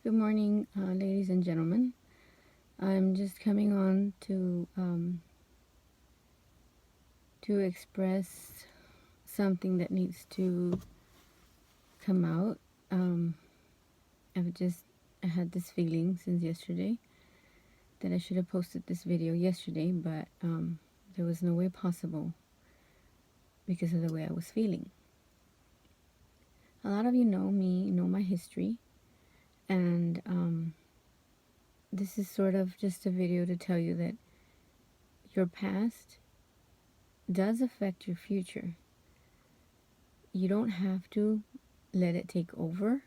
Good morning, ladies and gentlemen. I'm just coming on to express something that needs to come out. Um, I had this feeling since yesterday that I should have posted this video yesterday, but there was no way possible because of the way I was feeling. A lot of you know me, know my history, and this is sort of just a video to tell you that your past does affect your future. You don't have to let it take over,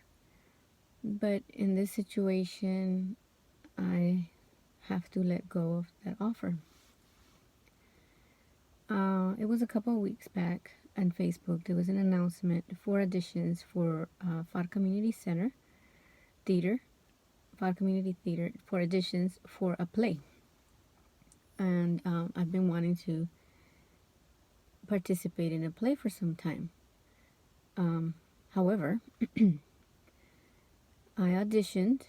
but in this situation, I have to let go of that offer. It was a couple of weeks back on Facebook. There was an announcement for auditions for FAR Community Center Theater, FAR Community Theater, for auditions for a play. And I've been wanting to participate in a play for some time. However, I auditioned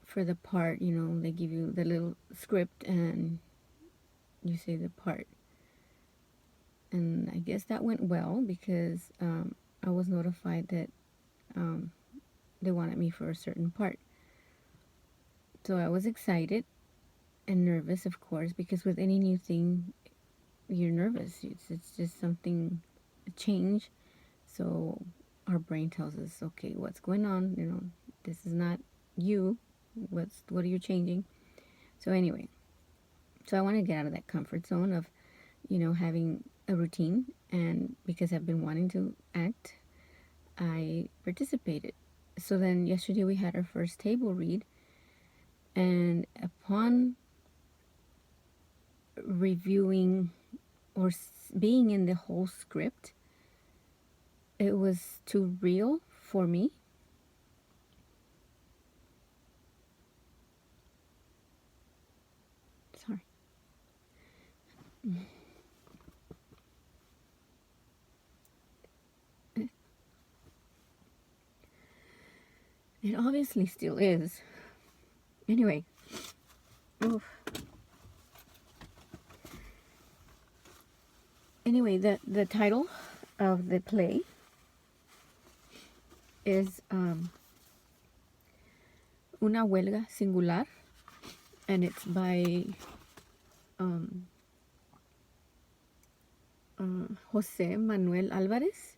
for the part. They give you the little script and you say the part. And I guess that went well because I was notified that they wanted me for a certain part. So I was excited and nervous, of course, because with any new thing, you're nervous. It's just something, a change. So our brain tells us, okay, what's going on? This is not you. What are you changing? So anyway, so I want to get out of that comfort zone of, having a routine. And because I've been wanting to act, I participated. So then yesterday we had our first table read, and upon reviewing or being in the whole script, it was too real for me. Sorry. It obviously still is. Anyway. Oof. Anyway, the title of the play is Una huelga singular, and it's by Jose Manuel Alvarez,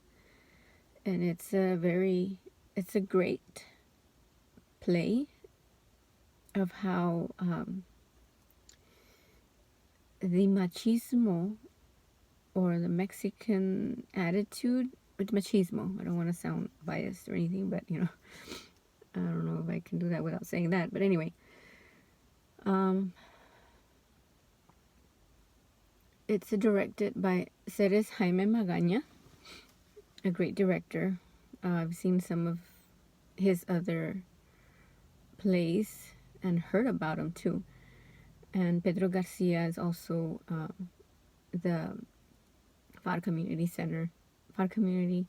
and it's a great play of how the machismo, or the Mexican attitude with machismo. I don't want to sound biased or anything, but I don't know if I can do that without saying that. But anyway, it's directed by Ceres Jaime Magaña, a great director. I've seen some of his other plays and heard about him too. And Pedro Garcia is also the FAR Community Center, FAR Community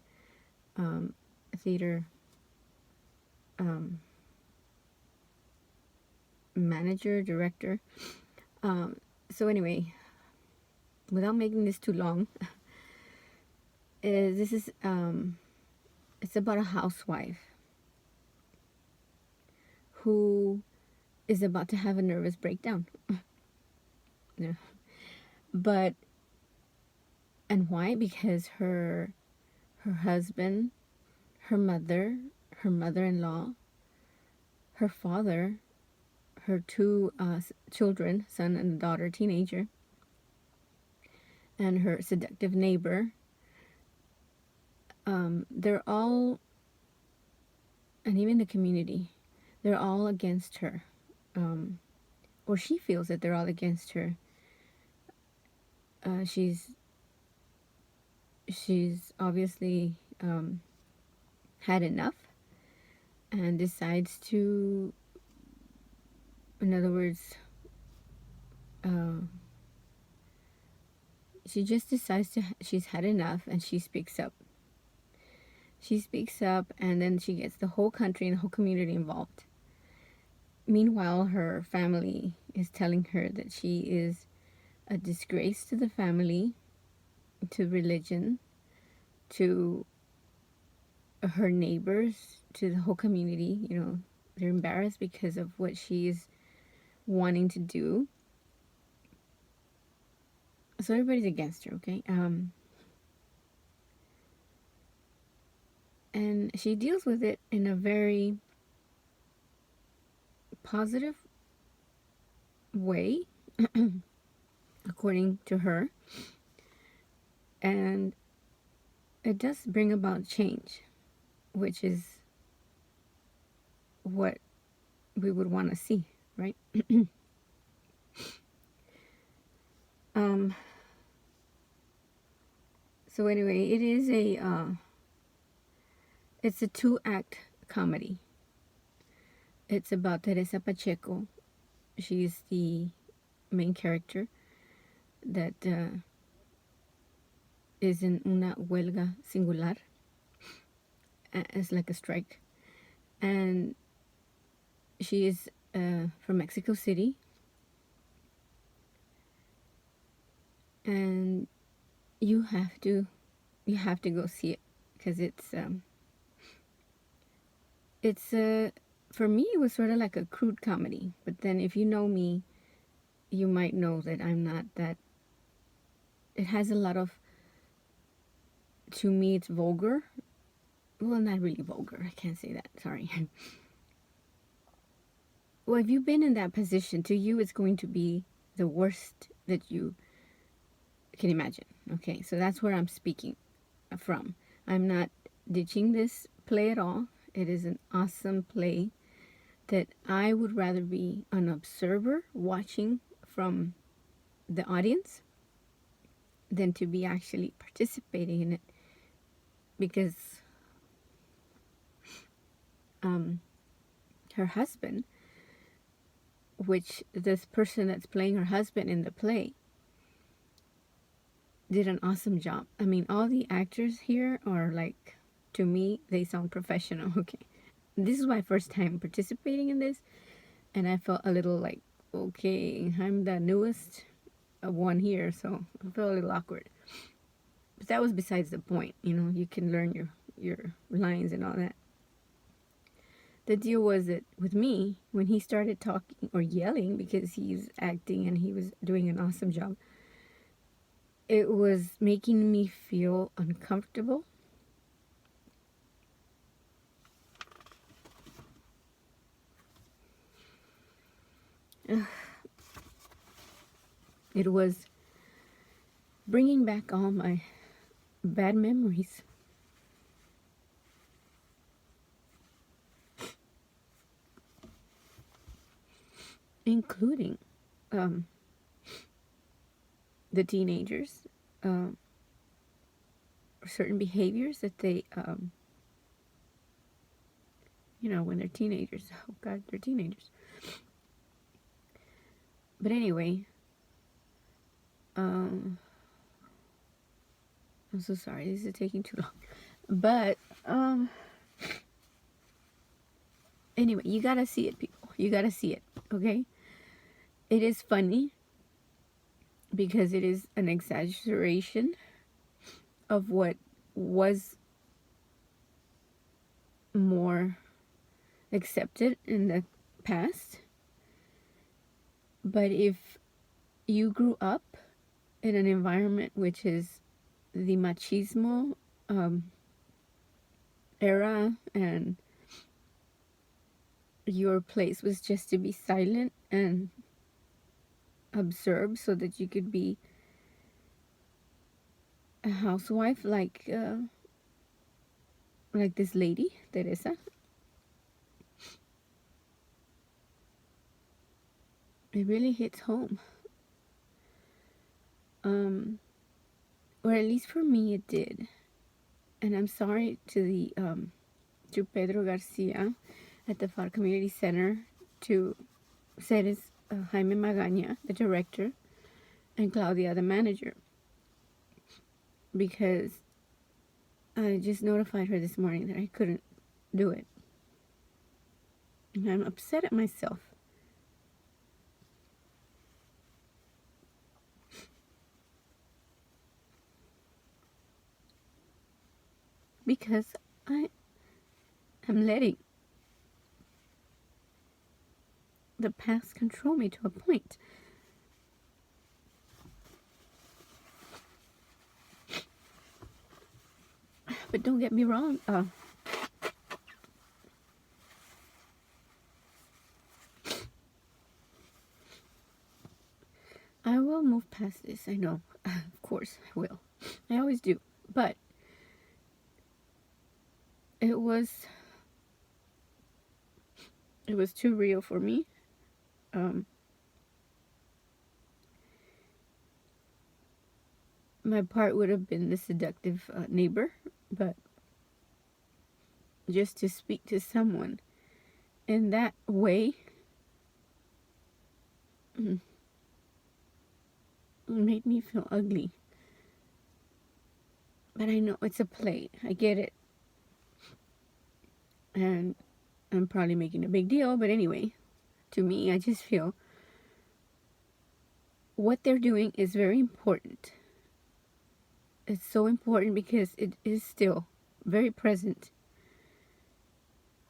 Theater manager, director. So anyway, without making this too long, this is it's about a housewife who is about to have a nervous breakdown. Yeah. But, and why? Because her husband, her mother, her mother-in-law, her father, her two children, son and daughter, teenager, and her seductive neighbor, they're all, and even the community, they're all against her. Or she feels that they're all against her. She's obviously had enough and decides to, in other words, she just decides she's had enough, and she speaks up. She speaks up, and then she gets the whole country and the whole community involved. Meanwhile, her family is telling her that she is a disgrace to the family, to religion, to her neighbors, to the whole community. You know, they're embarrassed because of what she is wanting to do. So everybody's against her, okay? And she deals with it in a very positive way, according to her. And it does bring about change, which is what we would want to see, right? So anyway, it's a 2-act comedy. It's about Teresa Pacheco. She's the main character that is in una huelga singular. It's like a strike. And she is from Mexico City. And you have to go see it, because it's for me it was sort of like a crude comedy. But then if you know me, you might know that I'm not that. It has a lot of, to me it's vulgar. Well, not really vulgar, I can't say that, sorry. Well, if you've been in that position, to you it's going to be the worst that you can imagine. Okay, so that's where I'm speaking from. I'm not ditching this play at all. It is an awesome play that I would rather be an observer watching from the audience than to be actually participating in it, because her husband, which this person that's playing her husband in the play, did an awesome job. I mean, all the actors here are like, to me, they sound professional. Okay, this is my first time participating in this, and I felt a little like, okay, I'm the newest one here, so I felt a little awkward. But that was besides the point. You know, you can learn your lines and all that. The deal was that with me, when he started talking or yelling because he's acting and he was doing an awesome job, it was making me feel uncomfortable. It was bringing back all my bad memories. Including the teenagers, certain behaviors that they, when they're teenagers. Oh God, they're teenagers. But anyway, I'm so sorry, this is taking too long. But anyway, you gotta see it, people. You gotta see it, okay? It is funny because it is an exaggeration of what was more accepted in the past. But if you grew up in an environment which is the machismo era, and your place was just to be silent and observe so that you could be a housewife like this lady, Teresa, it really hits home. Or at least for me it did. And I'm sorry to Pedro Garcia at the FAR Community Center, to Ceres Jaime Magaña, the director, and Claudia, the manager, because I just notified her this morning that I couldn't do it. And I'm upset at myself because I am letting the past control me to a point. But don't get me wrong, I will move past this. I know. Of course I will. I always do. But it was too real for me. My part would have been the seductive neighbor, but just to speak to someone in that way made me feel ugly. But I know it's a play. I get it. And I'm probably making a big deal, but anyway, to me, I just feel what they're doing is very important. It's so important because it is still very present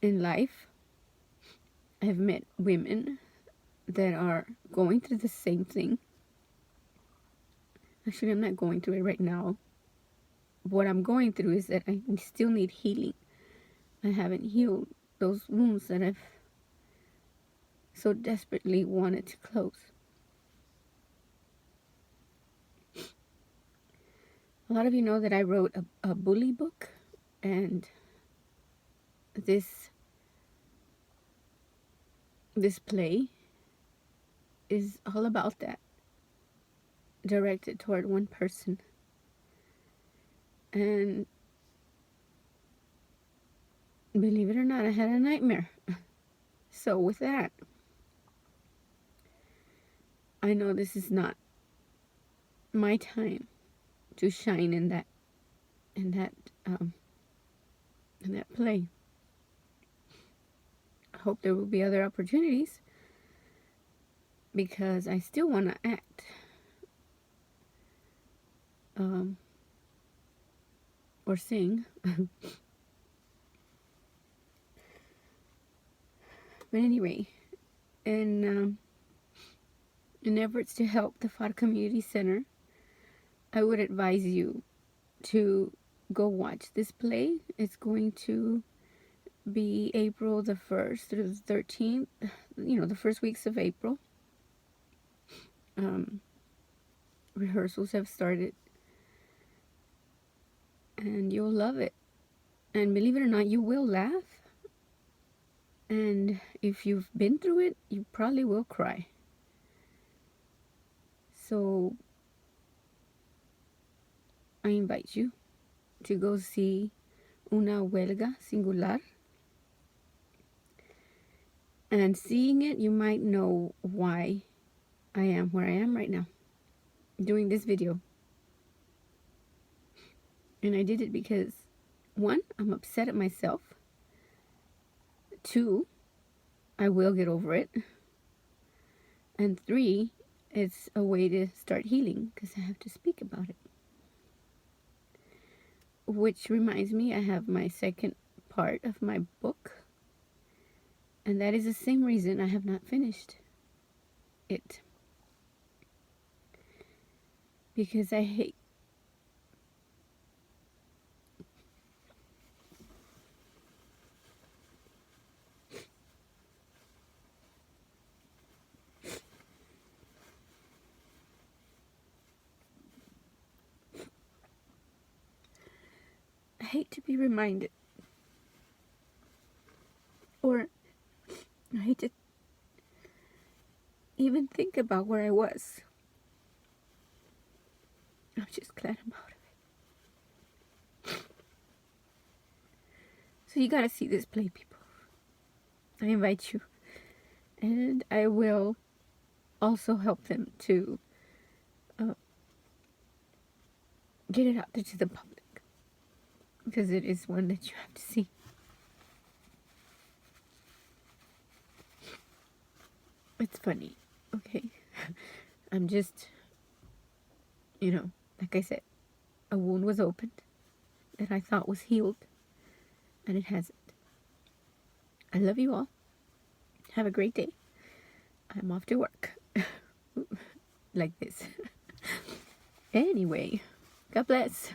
in life. I've met women that are going through the same thing. Actually, I'm not going through it right now. What I'm going through is that I still need healing. I haven't healed those wounds that I've so desperately wanted to close. A lot of you know that I wrote a bully book, and this play is all about that, directed toward one person. And believe it or not, I had a nightmare. So with that, I know this is not my time to shine in that play. I hope there will be other opportunities, because I still want to act. Or sing. But anyway, in efforts to help the FAR Community Center, I would advise you to go watch this play. It's going to be April the 1st through the 13th, the first weeks of April. Rehearsals have started, and you'll love it. And believe it or not, you will laugh. And if you've been through it, you probably will cry. So I invite you to go see Una Huelga Singular. And seeing it, you might know why I am where I am right now, doing this video. And I did it because, 1, I'm upset at myself. 2, I will get over it. And 3, it's a way to start healing, because I have to speak about it. Which reminds me, I have my second part of my book. And that is the same reason I have not finished it. Because I hate to be reminded, or I hate to even think about where I was. I'm just glad I'm out of it. So you gotta see this play, people. I invite you. And I will also help them to get it out there to the public, because it is one that you have to see. It's funny, okay? I'm just, like I said, a wound was opened that I thought was healed, and it hasn't. I love you all. Have a great day. I'm off to work. Like this. Anyway, God bless.